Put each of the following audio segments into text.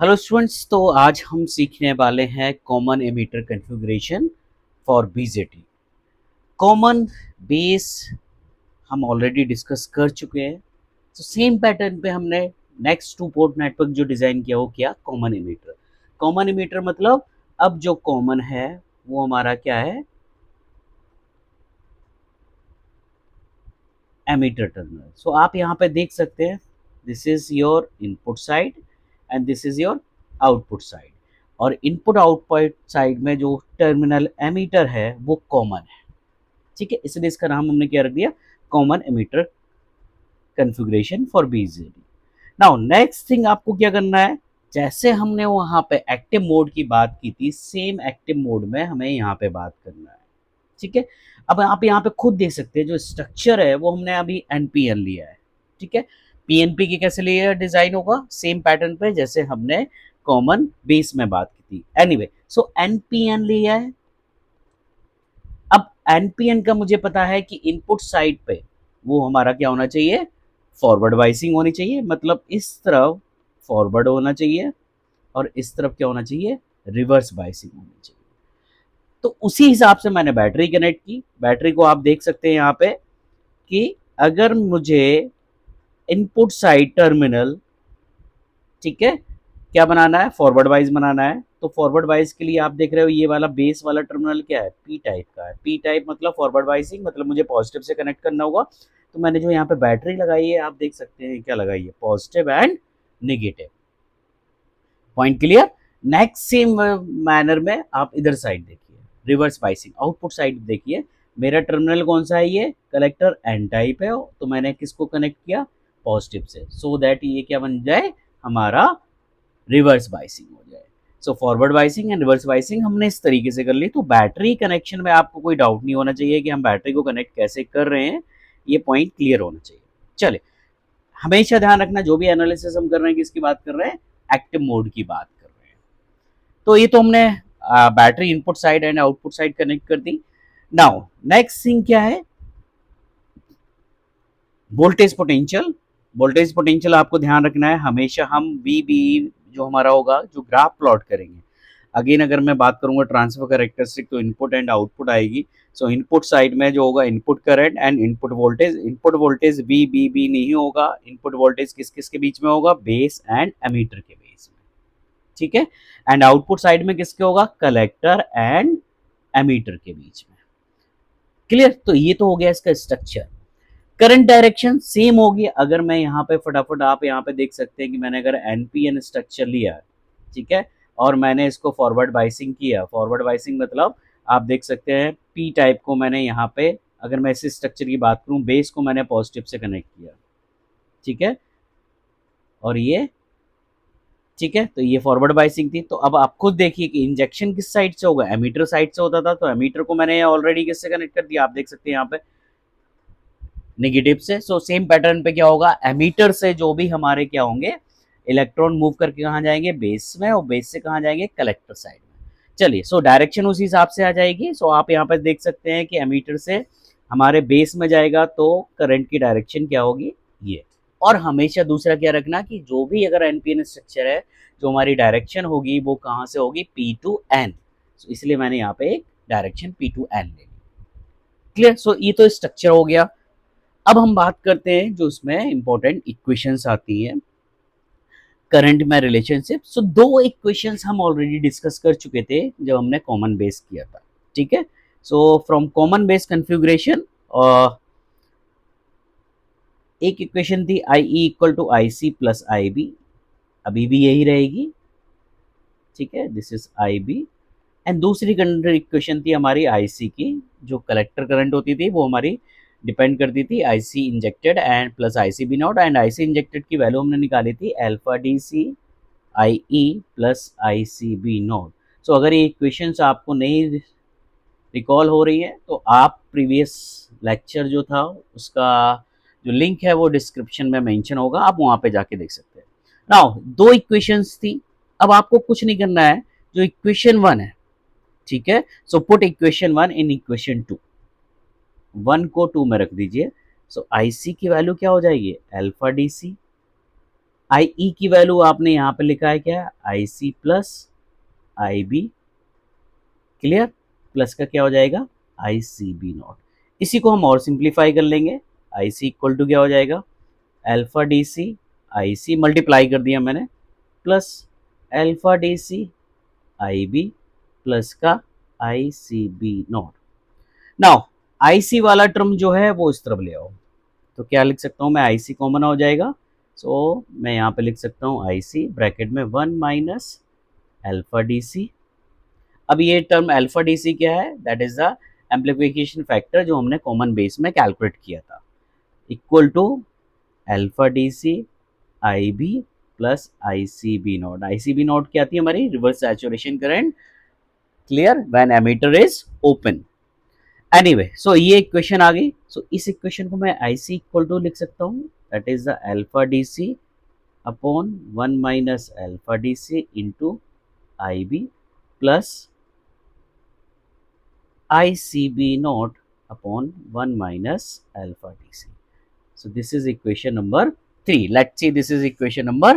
Hello students, तो आज हम सीखने वाले हैं common emitter configuration for BJT. Common base हम ऑलरेडी डिस्कस कर चुके हैं। तो सेम पैटर्न पे हमने नेक्स्ट टू पोर्ट नेटवर्क जो डिज़ाइन किया वो किया कॉमन एमिटर। कॉमन एमिटर मतलब अब जो कॉमन है वो हमारा क्या है, एमिटर टर्मिनल। सो आप यहाँ पे देख सकते हैं, this is your input side and this is your output side. और इनपुट आउटपुट साइड में जो टर्मिनल एमीटर है वो कॉमन है। ठीक है, इसलिए इसका नाम हमने क्या रख दिया, common ammeter configuration for BJT. Now next thing आपको क्या करना है, जैसे हमने वहां पे एक्टिव मोड की बात की थी, सेम एक्टिव मोड में हमें यहाँ पे बात करना है। ठीक है, अब आप यहाँ पे खुद देख सकते हैं जो स्ट्रक्चर है वो हमने अभी एनपीएन लिया है। ठीक है, पीएनपी की कैसे लिया डिजाइन होगा, सेम पैटर्न पे जैसे हमने कॉमन बेस में बात की थी। एनीवे, सो एनपीएन लिया है। अब एनपीएन का मुझे पता है कि इनपुट साइड पे वो हमारा क्या होना चाहिए, फॉरवर्ड वाइसिंग होनी चाहिए, मतलब इस तरफ फॉरवर्ड होना चाहिए और इस तरफ क्या होना चाहिए, रिवर्स बाइसिंग होनी चाहिए। तो उसी हिसाब से मैंने बैटरी कनेक्ट की। बैटरी को आप देख सकते हैं यहाँ पे कि अगर मुझे इनपुट साइड टर्मिनल, ठीक है, क्या बनाना है, फॉरवर्ड वाइज बनाना है। तो फॉरवर्ड वाइज के लिए आप देख रहे हो ये वाला बेस वाला टर्मिनल क्या है, पी टाइप का है। पी टाइप मतलब फॉरवर्ड वाइजिंग, मतलब मुझे पॉजिटिव से कनेक्ट करना होगा। तो मैंने जो यहाँ पे बैटरी लगाई है आप देख सकते हैं क्या लगाई है, positive and negative. Point clear. Next same manner में आप इधर साइड देखिए, रिवर्स बाइसिंग आउटपुट साइड देखिए। मेरा टर्मिनल कौन सा है, ये कलेक्टर एन टाइप है, तो मैंने किसको कनेक्ट किया, पॉजिटिव से, सो दैट ये क्या बन जाए, हमारा रिवर्स बाइसिंग हो जाए। So forward biasing and reverse biasing हमने इस तरीके से कर ली। तो बैटरी कनेक्शन में आपको कोई डाउट नहीं होना चाहिए कि हम बैटरी को कनेक्ट कैसे कर रहे हैं, ये पॉइंट क्लियर होना चाहिए। चले, हमेशा ध्यान रखना जो भी एनालिसिस हम कर रहे हैं किसकी बात कर रहे हैं, एक्टिव मोड की बात कर रहे हैं। तो ये तो हमने battery input side and output side connect कर दी। नाउ नेक्स्ट थिंग क्या है, वोल्टेज पोटेंशियल। वोल्टेज पोटेंशियल आपको ध्यान रखना है, हमेशा हम वी बी जो हमारा होगा जो ग्राफ प्लॉट करेंगे। अगेन अगर मैं बात करूंगा ट्रांसफर कैरेक्टरिस्टिक, तो इनपुट एंड आउटपुट आएगी। सो इनपुट साइड में जो होगा input current and input voltage. Input voltage V B B नहीं होगा, इनपुट वोल्टेज किस किस के बीच में होगा, बेस एंड एमीटर के बीच में। ठीक है, एंड आउटपुट साइड में किसके होगा, कलेक्टर एंड एमीटर के बीच में। क्लियर। तो ये तो हो गया इसका स्ट्रक्चर। करंट डायरेक्शन सेम होगी। अगर मैं यहाँ पे फटाफट, आप यहाँ पे देख सकते हैं कि मैंने अगर एनपीएन स्ट्रक्चर लिया, ठीक है, और मैंने इसको फॉरवर्ड बाइसिंग किया। फॉरवर्ड बाइसिंग मतलब आप देख सकते हैं पी टाइप को मैंने यहाँ पे, अगर मैं इस स्ट्रक्चर की बात करूँ, बेस को मैंने पॉजिटिव से कनेक्ट किया, ठीक है, और ये, ठीक है, तो ये फॉरवर्ड बाइसिंग थी। तो अब आप खुद देखिए कि इंजेक्शन किस साइड से होगा, एमीटर साइड से होता था। तो एमीटर को मैंने ऑलरेडी किससे कनेक्ट कर दिया, आप देख सकते हैं यहाँ पे नेगेटिव से। सो सेम पैटर्न पे क्या होगा, एमीटर से जो भी हमारे क्या होंगे, इलेक्ट्रॉन मूव करके कहाँ जाएंगे, बेस में, और बेस से कहाँ जाएंगे, कलेक्टर साइड में। चलिए, सो डायरेक्शन उसी हिसाब से आ जाएगी। सो आप यहाँ पर देख सकते हैं कि एमीटर से हमारे बेस में जाएगा तो करंट की डायरेक्शन क्या होगी, ये। और हमेशा दूसरा क्या रखना कि जो भी अगर एनपीएन स्ट्रक्चर है, जो हमारी डायरेक्शन होगी वो कहाँ से होगी, पी टू एन। इसलिए मैंने यहाँ पे एक डायरेक्शन पी टू एन ले ली। क्लियर। सो ये तो स्ट्रक्चर हो गया। अब हम बात करते हैं जो इसमें इंपॉर्टेंट इक्वेशंस आती हैं करंट में रिलेशनशिप। सो दो इक्वेशंस हम ऑलरेडी डिस्कस कर चुके थे जब हमने कॉमन बेस किया था। ठीक है, so from common base configuration एक इक्वेशन थी I E equal to I C plus I B, अभी भी यही रहेगी। ठीक है, this is I B. And दूसरी इक्वेशन थी हमारी आईसी की, जो कलेक्टर करंट होती थी वो हमारी डिपेंड करती थी IC injected and plus IC B naught. And IC injected की वैल्यू हमने निकाली थी alpha D C I E plus I C B naught. So अगर ये इक्वेशंस आपको नहीं रिकॉल हो रही है तो आप प्रीवियस लेक्चर जो था उसका जो लिंक है वो डिस्क्रिप्शन में मेंशन होगा, आप वहाँ पे जाके देख सकते हैं। नाउ दो इक्वेशंस थी, अब आपको कुछ नहीं करना है, जो इक्वेशन वन है, ठीक है, so put equation one in equation two, one को टू में रख दीजिए। सो आई सी की वैल्यू क्या हो जाएगी, अल्फा डी सी आई ई की वैल्यू आपने यहाँ पे लिखा है क्या, आई C plus I B, clear, plus का क्या हो जाएगा, आई सी बी नॉट। इसी को हम और सिंप्लीफाई कर लेंगे, आई सी इक्वल टू क्या हो जाएगा, alpha D C I C multiply कर दिया मैंने, plus alpha D C I B plus का I C B naught. Now I C वाला टर्म जो है वो इस तरफ ले आओ, तो क्या लिख सकता हूँ मैं, आई सी कॉमन हो जाएगा, सो मैं यहाँ पे लिख सकता हूँ आई सी ब्रैकेट में 1 माइनस अल्फा डी सी। अब ये टर्म अल्फा डी सी क्या है, that is the amplification factor जो हमने कॉमन बेस में कैलकुलेट किया था, equal to alpha D C I B plus I C B not. I C B not क्या थी हमारी, reverse saturation current, clear, when emitter is open. Anyway so ये equation आ गई, सो इस इक्वेशन को मैं आई सी इक्वल टू लिख सकता हूँ, that is the alpha D C upon 1 minus alpha D C into I B plus I C B not upon 1 minus alpha dc. So this is equation number 3. Let's see, this is equation number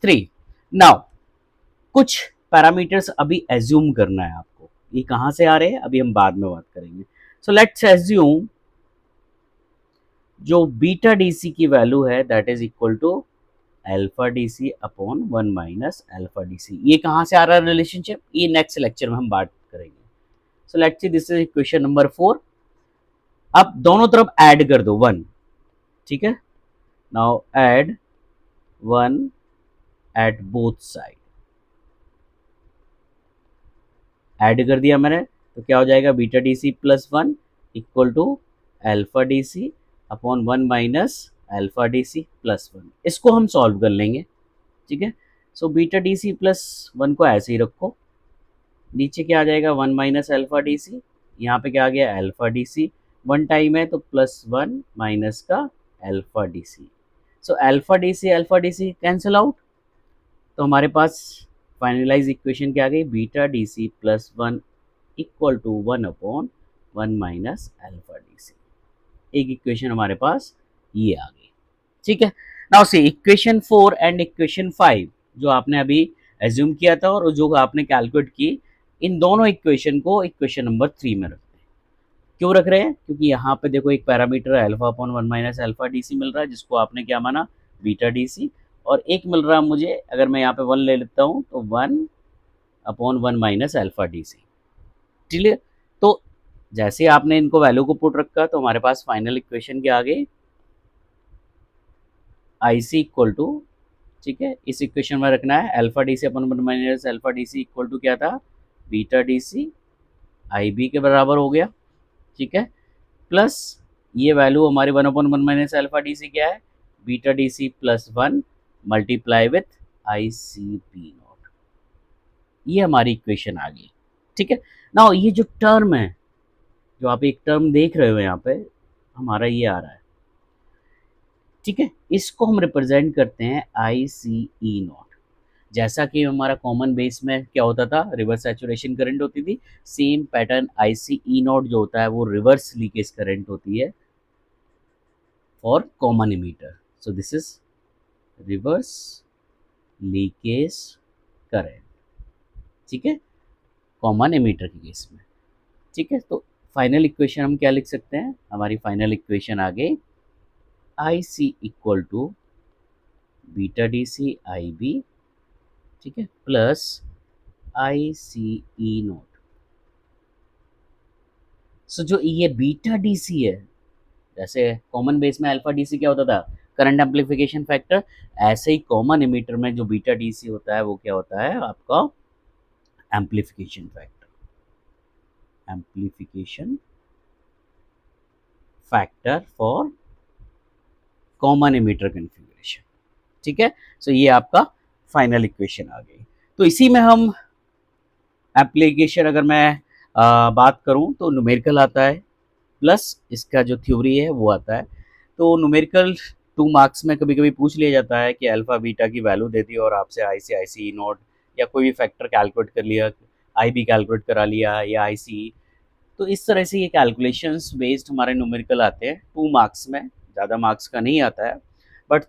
3. Now कुछ parameters अभी assume करना है आपको, ये कहाँ से आ रहे हैं अभी हम बाद में बात करेंगे। सो लेट्स एज्यूम जो बीटा डीसी की वैल्यू है that is equal to alpha DC upon 1 minus alpha DC. ये कहाँ से आ रहा है रिलेशनशिप, ये नेक्स्ट लेक्चर में हम बात करेंगे। So let's see, this is equation number 4। अब दोनों तरफ ऐड कर दो 1, ठीक है, now add 1 at both side, add कर दिया मैंने, तो क्या हो जाएगा, beta D C plus 1 equal to alpha D C upon 1 minus alpha D C plus 1। इसको हम सॉल्व कर लेंगे, ठीक है। So beta D C plus 1 को ऐसे ही रखो, नीचे क्या आ जाएगा 1 माइनस अल्फा डी सी, यहाँ पे क्या आ गया अल्फा डी सी, 1 टाइम है तो प्लस 1 माइनस का alpha D C. So alpha D C cancel out, तो हमारे पास फाइनलाइज इक्वेशन क्या आ गई, beta D C plus 1 equal to 1 upon 1 minus alpha D C. एक इक्वेशन हमारे पास ये आ गई, ठीक है। Now see equation 4 and equation 5 जो आपने अभी एज्यूम किया था और जो आपने कैलकुलेट की, इन दोनों इक्वेशन को इक्वेशन नंबर 3 में रखते हैं। क्यों रख रहे हैं, क्योंकि यहाँ पे देखो एक parameter alpha upon 1 minus alpha D C मिल रहा है जिसको आपने क्या माना, बीटा डी सी, और एक मिल रहा है मुझे, अगर मैं यहाँ पे 1 ले लेता हूँ तो 1 upon 1 minus alpha D C, ठीक है। तो जैसे आपने इनको वैल्यू को पुट रखा तो हमारे पास फाइनल इक्वेशन क्या आ गई, आई सी इक्वल टू, ठीक है, इस इक्वेशन में रखना है alpha D C upon 1 minus alpha D C equal to क्या था, beta D C I B के बराबर हो गया, ठीक है, प्लस ये वैल्यू हमारी 1 upon 1 minus alpha D C क्या है, beta D C plus 1 multiply with I C B not. ये हमारी इक्वेशन आ गई, ठीक है। नाउ ये जो टर्म है, जो आप एक टर्म देख रहे हो यहाँ पे, हमारा ये आ रहा है, ठीक है, इसको हम रिप्रेजेंट करते हैं आई सी ई नॉट। जैसा कि हमारा कॉमन बेस में क्या होता था, रिवर्स सैचुरेशन करंट होती थी, same pattern I C E not जो होता है वो रिवर्स लीकेज करंट होती है for common emitter. So this is reverse leakage current, ठीक है, कॉमन एमीटर के केस में, ठीक है। तो फाइनल इक्वेशन हम क्या लिख सकते हैं, हमारी फाइनल इक्वेशन आ गई I C equal to beta D C I B, ठीक है, plus I C E note. सो जो ये बीटा डी सी है, जैसे कॉमन बेस में अल्फा डी सी क्या होता था, करंट एम्प्लीफिकेशन फैक्टर, ऐसे ही कॉमन इमीटर में जो बीटा डी सी होता है वो क्या होता है आपका amplification factor, amplification factor for common emitter configuration, ठीक है। सो ये आपका फाइनल इक्वेशन आ गई। तो इसी में हम एप्लीकेशन अगर मैं बात करूं तो न्यूमेरिकल आता है, प्लस इसका जो थ्योरी है वो आता है। तो न्यूमेरिकल 2 मार्क्स में कभी कभी पूछ लिया जाता है कि अल्फा बीटा की वैल्यू दे दी और आपसे आई सी नोट या कोई भी फैक्टर कैलकुलेट कर लिया, आई बी कैलकुलेट करा लिया या आई सी। तो इस तरह से ये कैलकुलेशंस बेस्ड हमारे न्यूमेरिकल आते हैं 2 मार्क्स में, ज़्यादा मार्क्स का नहीं आता है। But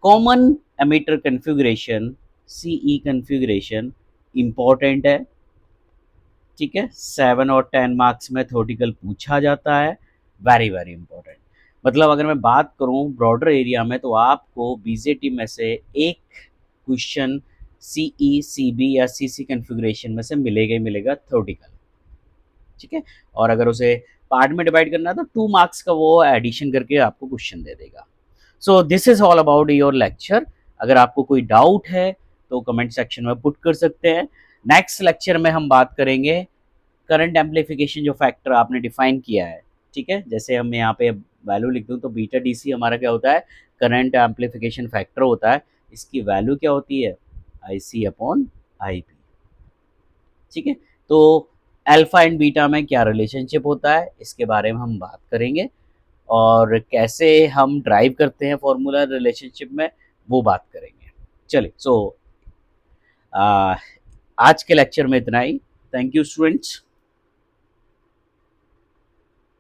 common emitter configuration, CE configuration important है, ठीक है। 7 और 10 मार्क्स में थ्योरेटिकल पूछा जाता है, वेरी वेरी इंपॉर्टेंट। मतलब अगर मैं बात करूं ब्रॉडर एरिया में तो आपको बीजेटी में से एक क्वेश्चन सीई, सीबी या सीसी कन्फिगरेशन में से मिलेगा ही मिलेगा थ्योरेटिकल, ठीक है। और अगर उसे पार्ट में डिवाइड करना है तो 2 मार्क्स का वो एडिशन करके आपको क्वेश्चन दे देगा। सो this is all about your lecture. अगर आपको कोई डाउट है तो कमेंट सेक्शन में पुट कर सकते हैं। नेक्स्ट लेक्चर में हम बात करेंगे करंट एम्पलीफिकेशन जो फैक्टर आपने डिफाइन किया है, ठीक है। जैसे हम यहाँ पे वैल्यू लिख दूँ तो बीटा डीसी हमारा क्या होता है, करंट एम्पलीफिकेशन फैक्टर होता है। इसकी वैल्यू क्या होती है, आई सी अपॉन आई पी, ठीक है। तो अल्फा एंड बीटा में क्या रिलेशनशिप होता है इसके बारे में हम बात करेंगे, और कैसे हम ड्राइव करते हैं फॉर्मूला रिलेशनशिप में वो बात करेंगे। चलिए, सो आज के लेक्चर में इतना ही। Thank you students.